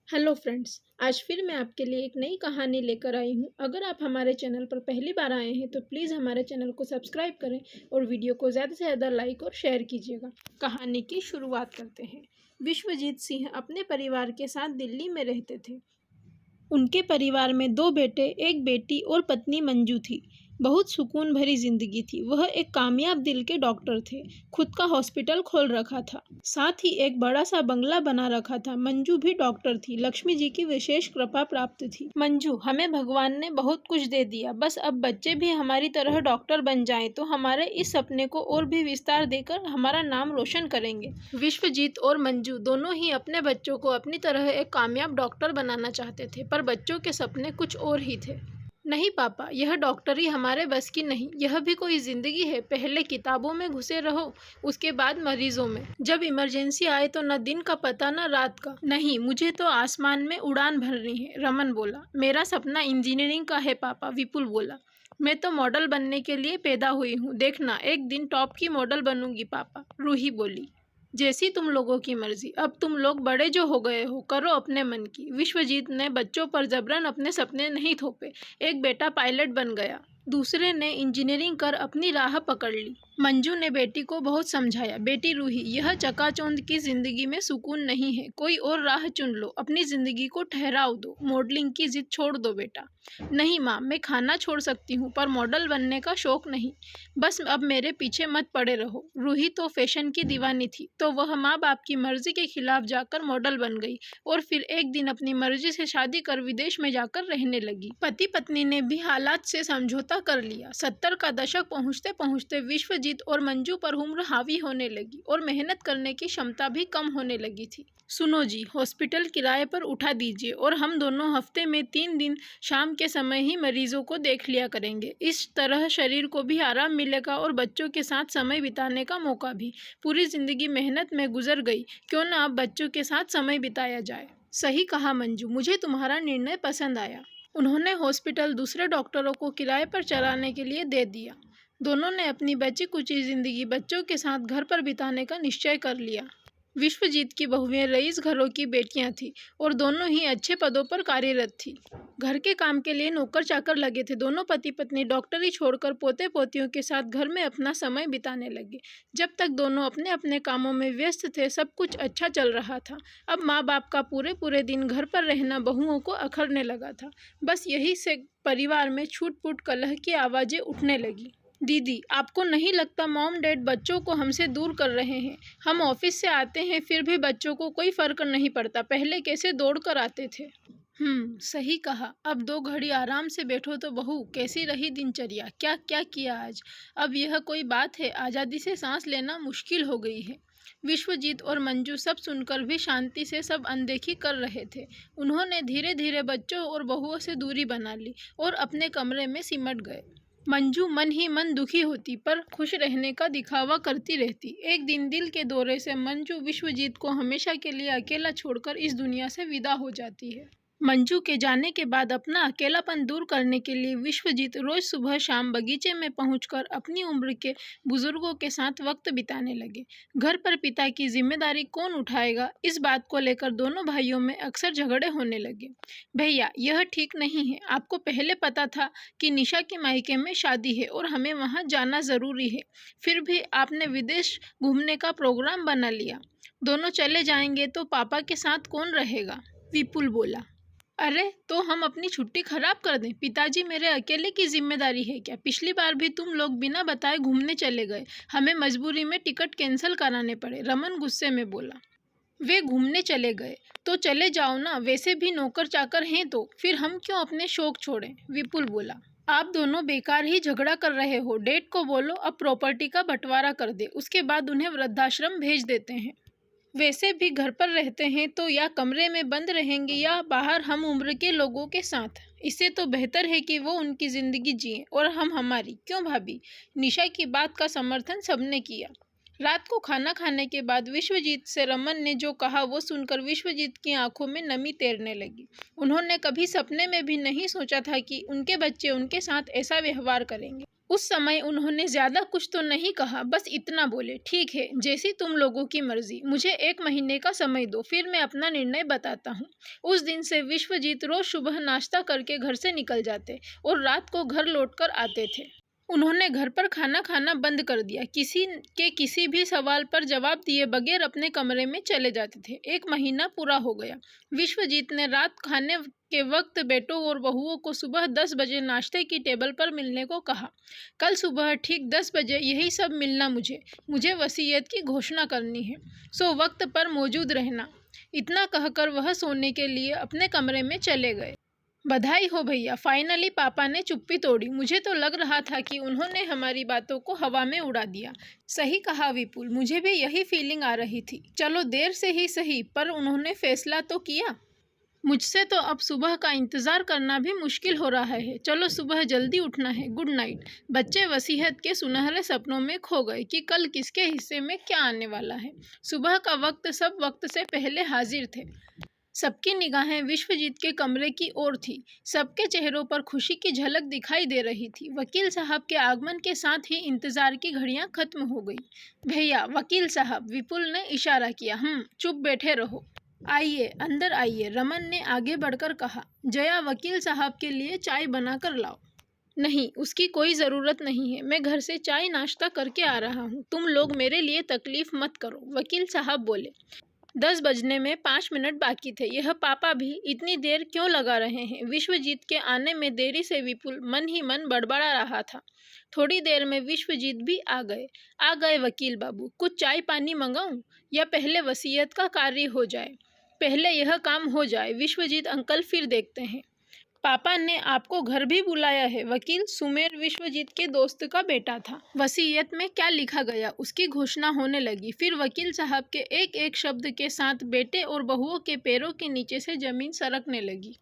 Hello friends, आज फिर मैं आपके लिए एक नई कहानी लेकर आई हूँ। अगर आप हमारे चैनल पर पहली बार आए हैं तो प्लीज़ हमारे चैनल को सब्सक्राइब करें और वीडियो को ज़्यादा से ज़्यादा लाइक और शेयर कीजिएगा। कहानी की शुरुआत करते हैं। विश्वजीत सिंह अपने परिवार के साथ दिल्ली में रहते थे। उनके परिवार में 2 बेटे, 1 बेटी और पत्नी मंजू थी। बहुत सुकून भरी जिंदगी थी। वह एक कामयाब दिल के डॉक्टर थे। खुद का हॉस्पिटल खोल रखा था। साथ ही एक बड़ा सा बंगला बना रखा था। मंजू भी डॉक्टर थी। लक्ष्मी जी की विशेष कृपा प्राप्त थी। मंजू, हमें भगवान ने बहुत कुछ दे दिया, बस अब बच्चे भी हमारी तरह डॉक्टर बन जाएं तो हमारे इस सपने को और भी विस्तार देकर हमारा नाम रोशन करेंगे। विश्वजीत और मंजू दोनों ही अपने बच्चों को अपनी तरह एक कामयाब डॉक्टर बनाना चाहते थे, पर बच्चों के सपने कुछ और ही थे। नहीं पापा, यह डॉक्टरी हमारे बस की नहीं। यह भी कोई जिंदगी है? पहले किताबों में घुसे रहो, उसके बाद मरीजों में। जब इमरजेंसी आए तो न दिन का पता न रात का। नहीं, मुझे तो आसमान में उड़ान भरनी है, रमन बोला। मेरा सपना इंजीनियरिंग का है पापा, विपुल बोला। मैं तो मॉडल बनने के लिए पैदा हुई हूँ, देखना एक दिन टॉप की मॉडल बनूंगी पापा, रूही बोली। जैसी तुम लोगों की मर्जी, अब तुम लोग बड़े जो हो गए हो, करो अपने मन की। विश्वजीत ने बच्चों पर जबरन अपने सपने नहीं थोपे। एक बेटा पायलट बन गया, दूसरे ने इंजीनियरिंग कर अपनी राह पकड़ ली। मंजू ने बेटी को बहुत समझाया, बेटी रूही, यह चकाचौंध की जिंदगी में सुकून नहीं है, कोई और राह चुन लो, अपनी जिंदगी को ठहराव दो, मॉडलिंग की जिद छोड़ दो बेटा। नहीं माँ, मैं खाना छोड़ सकती हूँ पर मॉडल बनने का शौक नहीं। बस अब मेरे पीछे मत पड़े रहो। रूही तो फैशन की दीवानी थी, तो वह माँ बाप की मर्जी के खिलाफ जाकर मॉडल बन गई और फिर एक दिन अपनी मर्जी से शादी कर विदेश में जाकर रहने लगी। पति पत्नी ने भी हालात से समझौता कर लिया। 70 का दशक पहुँचते पहुँचते विश्वजीत और मंजू पर उम्र हावी होने लगी और मेहनत करने की क्षमता भी कम होने लगी थी। सुनो जी, हॉस्पिटल किराए पर उठा दीजिए और हम दोनों हफ्ते में 3 दिन शाम के समय ही मरीजों को देख लिया करेंगे। इस तरह शरीर को भी आराम मिलेगा और बच्चों के साथ समय बिताने का मौका भी। पूरी जिंदगी मेहनत में गुजर गई, क्यों ना अब बच्चों के साथ समय बिताया जाए। सही कहा मंजू, मुझे तुम्हारा निर्णय पसंद आया। उन्होंने हॉस्पिटल दूसरे डॉक्टरों को किराए पर चलाने के लिए दे दिया। दोनों ने अपनी बची कुची जिंदगी बच्चों के साथ घर पर बिताने का निश्चय कर लिया। विश्वजीत की बहुएं रईस घरों की बेटियां थीं और दोनों ही अच्छे पदों पर कार्यरत थीं। घर के काम के लिए नौकर चाकर लगे थे। दोनों पति पत्नी डॉक्टरी छोड़कर पोते पोतियों के साथ घर में अपना समय बिताने लगे। जब तक दोनों अपने अपने कामों में व्यस्त थे, सब कुछ अच्छा चल रहा था। अब माँ बाप का पूरे पूरे दिन घर पर रहना बहुओं को अखरने लगा था। बस यही से परिवार में छूट फूट कलह की आवाज़ें उठने लगी। दीदी, आपको नहीं लगता मॉम डैड बच्चों को हमसे दूर कर रहे हैं? हम ऑफिस से आते हैं फिर भी बच्चों को कोई फर्क नहीं पड़ता। पहले कैसे दौड़ कर आते थे। सही कहा। अब 2 घड़ी आराम से बैठो तो बहू, कैसी रही दिनचर्या, क्या क्या किया आज। अब यह कोई बात है? आज़ादी से सांस लेना मुश्किल हो गई है। विश्वजीत और मंजू सब सुनकर भी शांति से सब अनदेखी कर रहे थे। उन्होंने धीरे धीरे बच्चों और बहुओं से दूरी बना ली और अपने कमरे में सिमट गए। मंजू मन ही मन दुखी होती पर खुश रहने का दिखावा करती रहती। एक दिन दिल के दौरे से मंजू विश्वजीत को हमेशा के लिए अकेला छोड़कर इस दुनिया से विदा हो जाती है। मंजू के जाने के बाद अपना अकेलापन दूर करने के लिए विश्वजीत रोज सुबह शाम बगीचे में पहुंचकर अपनी उम्र के बुजुर्गों के साथ वक्त बिताने लगे। घर पर पिता की जिम्मेदारी कौन उठाएगा, इस बात को लेकर दोनों भाइयों में अक्सर झगड़े होने लगे। भैया, यह ठीक नहीं है। आपको पहले पता था कि निशा के मायके में शादी है और हमें वहां जाना जरूरी है, फिर भी आपने विदेश घूमने का प्रोग्राम बना लिया। दोनों चले जाएंगे तो पापा के साथ कौन रहेगा? विपुल बोला। अरे, तो हम अपनी छुट्टी खराब कर दें? पिताजी, मेरे अकेले की जिम्मेदारी है क्या? पिछली बार भी तुम लोग बिना बताए घूमने चले गए, हमें मजबूरी में टिकट कैंसिल कराने पड़े, रमन गुस्से में बोला। वे घूमने चले गए तो चले जाओ ना, वैसे भी नौकर चाकर हैं तो फिर हम क्यों अपने शौक छोड़ें? विपुल बोला। आप दोनों बेकार ही झगड़ा कर रहे हो। डैड को बोलो अब प्रॉपर्टी का बंटवारा कर दे, उसके बाद उन्हें वृद्धाश्रम भेज देते हैं। वैसे भी घर पर रहते हैं तो या कमरे में बंद रहेंगे या बाहर हम उम्र के लोगों के साथ। इससे तो बेहतर है कि वो उनकी जिंदगी जिए और हम हमारी। क्यों भाभी? निशा की बात का समर्थन सबने किया। रात को खाना खाने के बाद विश्वजीत से रमन ने जो कहा वो सुनकर विश्वजीत की आंखों में नमी तैरने लगी। उन्होंने कभी सपने में भी नहीं सोचा था कि उनके बच्चे उनके साथ ऐसा व्यवहार करेंगे। उस समय उन्होंने ज़्यादा कुछ तो नहीं कहा, बस इतना बोले, ठीक है, जैसी तुम लोगों की मर्जी, मुझे 1 महीने का समय दो, फिर मैं अपना निर्णय बताता हूँ। उस दिन से विश्वजीत रोज सुबह नाश्ता करके घर से निकल जाते और रात को घर लौटकर आते थे। उन्होंने घर पर खाना खाना बंद कर दिया, किसी भी सवाल पर जवाब दिए बगैर अपने कमरे में चले जाते थे। 1 महीना पूरा हो गया। विश्वजीत ने रात खाने के वक्त बेटों और बहुओं को सुबह 10 बजे नाश्ते की टेबल पर मिलने को कहा। कल सुबह ठीक 10 बजे यही सब मिलना, मुझे वसीयत की घोषणा करनी है, सो वक्त पर मौजूद रहना। इतना कहकर वह सोने के लिए अपने कमरे में चले गए। बधाई हो भैया, फाइनली पापा ने चुप्पी तोड़ी। मुझे तो लग रहा था कि उन्होंने हमारी बातों को हवा में उड़ा दिया। सही कहा विपुल, मुझे भी यही फीलिंग आ रही थी। चलो देर से ही सही, पर उन्होंने फैसला तो किया। मुझसे तो अब सुबह का इंतजार करना भी मुश्किल हो रहा है। चलो सुबह जल्दी उठना है। Good night. बच्चे वसीयत के सुनहरे सपनों में खो गए कि कल किसके हिस्से में क्या आने वाला है। सुबह का वक्त सब वक्त से पहले हाजिर थे। सबकी निगाहें विश्वजीत के कमरे की ओर थी। सबके चेहरों पर खुशी की झलक दिखाई दे रही थी। वकील साहब के आगमन के साथ ही इंतजार की घड़ियां खत्म हो गई। भैया, वकील साहब, विपुल ने इशारा किया। चुप बैठे रहो। आइए, अंदर आइए, रमन ने आगे बढ़कर कहा। जया, वकील साहब के लिए चाय बनाकर लाओ। नहीं, उसकी कोई ज़रूरत नहीं है। मैं घर से चाय नाश्ता करके आ रहा हूँ। तुम लोग मेरे लिए तकलीफ मत करो, वकील साहब बोले। 10 बजने में 5 मिनट बाकी थे। यह पापा भी इतनी देर क्यों लगा रहे हैं? विश्वजीत के आने में देरी से विपुल मन ही मन बड़बड़ा रहा था। थोड़ी देर में विश्वजीत भी आ गए वकील बाबू। कुछ चाय पानी मंगाऊं या पहले वसीयत का कार्य हो जाए? पहले यह काम हो जाए, विश्वजीत अंकल, फिर देखते हैं। पापा ने आपको घर भी बुलाया है। वकील सुमेर विश्वजीत के दोस्त का बेटा था। वसीयत में क्या लिखा गया, उसकी घोषणा होने लगी। फिर वकील साहब के एक एक शब्द के साथ बेटे और बहुओं के पैरों के नीचे से जमीन सरकने लगी।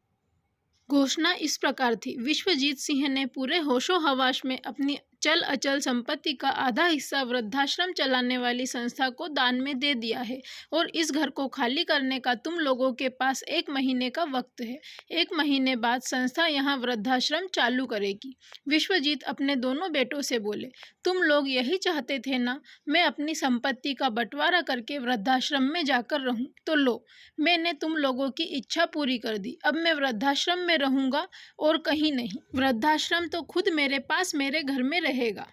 घोषणा इस प्रकार थी। विश्वजीत सिंह ने पूरे होशो हवास में अपनी चल अचल संपत्ति का आधा हिस्सा वृद्धाश्रम चलाने वाली संस्था को दान में दे दिया है और इस घर को खाली करने का तुम लोगों के पास 1 महीने का वक्त है। 1 महीने बाद संस्था यहाँ वृद्धाश्रम चालू करेगी। विश्वजीत अपने दोनों बेटों से बोले, तुम लोग यही चाहते थे ना, मैं अपनी संपत्ति का बंटवारा करके वृद्धाश्रम में जाकर रहूं? तो लो, मैंने तुम लोगों की इच्छा पूरी कर दी। अब मैं वृद्धाश्रम में रहूंगा और कहीं नहीं। वृद्धाश्रम तो खुद मेरे पास मेरे घर में रहेगा।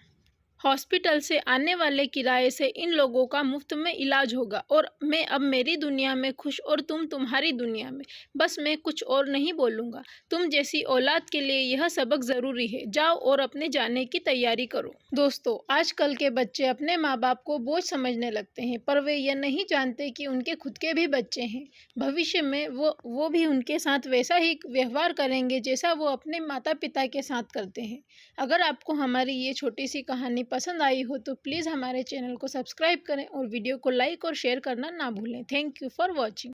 हॉस्पिटल से आने वाले किराए से इन लोगों का मुफ्त में इलाज होगा और मैं अब मेरी दुनिया में खुश और तुम तुम्हारी दुनिया में। बस मैं कुछ और नहीं बोलूँगा। तुम जैसी औलाद के लिए यह सबक ज़रूरी है। जाओ और अपने जाने की तैयारी करो। दोस्तों, आजकल के बच्चे अपने माँ बाप को बोझ समझने लगते हैं, पर वे यह नहीं जानते कि उनके खुद के भी बच्चे हैं। भविष्य में वो भी उनके साथ वैसा ही व्यवहार करेंगे जैसा वो अपने माता पिता के साथ करते हैं। अगर आपको हमारी ये छोटी सी कहानी पसंद आई हो तो प्लीज़ हमारे चैनल को सब्सक्राइब करें और वीडियो को लाइक और शेयर करना ना भूलें। Thank you for watching.